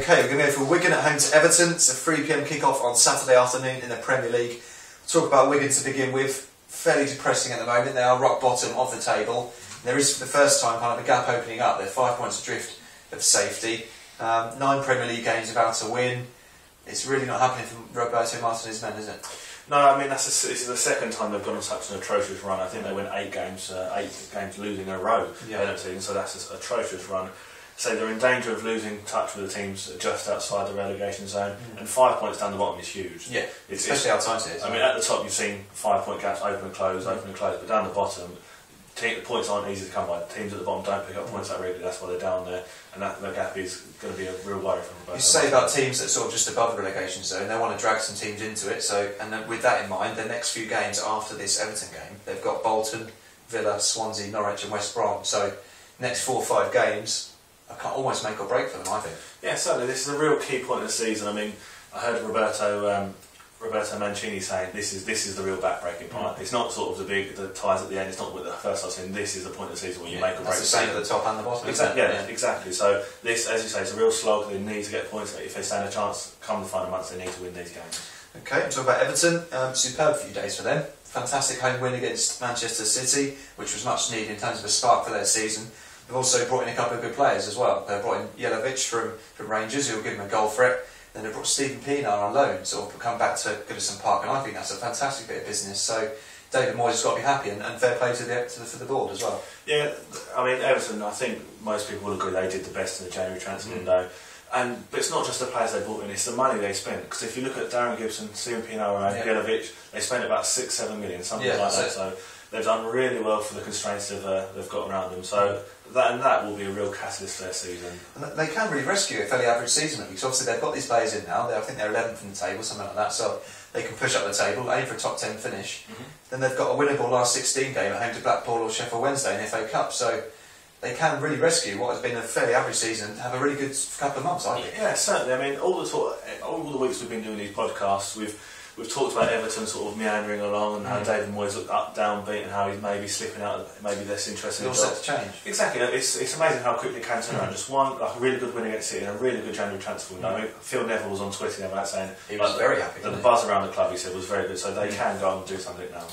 Okay, we're going to go for Wigan at home to Everton. It's a 3 PM kick-off on Saturday afternoon in the Premier League. We'll talk about Wigan to begin with. Fairly depressing at the moment. They are rock bottom of the table. There is, for the first time, kind of a gap opening up. They're 5 points adrift of safety. 9 Premier League games about to win. It's really not happening for Roberto Martinez's men, is it? No, I mean this is the second time they've gone on such an atrocious run. I think they went 8 games losing in a row. Yeah. So that's an atrocious run. So they're in danger of losing touch with the teams just outside the relegation zone, and 5 points down the bottom is huge. Yeah, especially outside here. I mean, at the top you've seen 5 point gaps open and close, but down the bottom, the points aren't easy to come by. Teams at the bottom don't pick up points that regularly. That's why they're down there, and that gap is going to be a real worry for them. You say about teams that are sort of just above the relegation zone, they want to drag some teams into it. So, and then with that in mind, the next few games after this Everton game, they've got Bolton, Villa, Swansea, Norwich, and West Brom. So, next 4 or 5 games. I can't almost make or break for them, I think. Yeah, certainly. This is a real key point of the season. I mean, I heard Roberto Mancini saying this is the real back-breaking part. It's not sort of the ties at the end. It's not with the first time saying this is the point of the season where you make or break. That's the same at the top and the bottom. Exactly. Yeah, exactly. So this, as you say, is a real slog. They need to get points. If they stand a chance come the final months, they need to win these games. Okay, talk about Everton. Superb few days for them. Fantastic home win against Manchester City, which was much needed in terms of a spark for their season. They've also brought in a couple of good players as well. They've brought in Jelovic from Rangers, who will give them a goal for it. Then they've brought Stephen Pienaar on loan, sort of come back to Goodison Park, and I think that's a fantastic bit of business. So David Moyes has got to be happy, and fair play to the board as well. Yeah, I mean Everton, I think most people will agree they did the best in the January transfer window. But it's not just the players they brought in, it's the money they spent. Because if you look at Darren Gibson, Stephen Pienaar and Jelovic, they spent about 6-7 million, something like that. So they've done really well for the constraints they've got around them. So that will be a real catalyst for their season. And they can really rescue a fairly average season, because obviously they've got these players in now. I think they're 11th in the table, something like that. So they can push up the table, aim for a top 10 finish. Then they've got a winnable last 16 game at home to Blackpool or Sheffield Wednesday in the FA Cup. So they can really rescue what has been a fairly average season and have a really good couple of months, I think. Yeah, certainly. I mean, all the weeks we've been doing these podcasts, we've talked about Everton sort of meandering along and how David Moyes looked up, downbeat, and how he's maybe slipping out, maybe less interested. It's all set to change. Exactly. It's amazing how quickly it can turn around. Just one, like a really good win against City and a really good January transfer window. I mean, Phil Neville was on Twitter about saying he was very happy. The buzz around the club, he said, was very good. So they can go and do something now.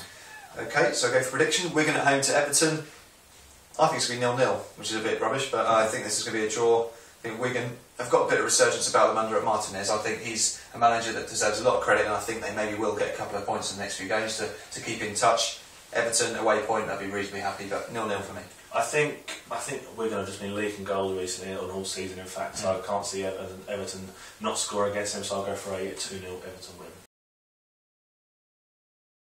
Okay, so I go for prediction. Wigan at home to Everton. I think it's going to be 0-0, which is a bit rubbish, but I think this is going to be a draw. I think Wigan have got a bit of resurgence about them under Martinez. I think he's a manager that deserves a lot of credit, and I think they maybe will get a couple of points in the next few games to keep in touch. Everton away point, I'd be reasonably happy, but 0-0 for me. I think Wigan have just been leaking goals recently on all season, in fact, so I can't see Everton not score against them, so I'll go for a 2-0 Everton win.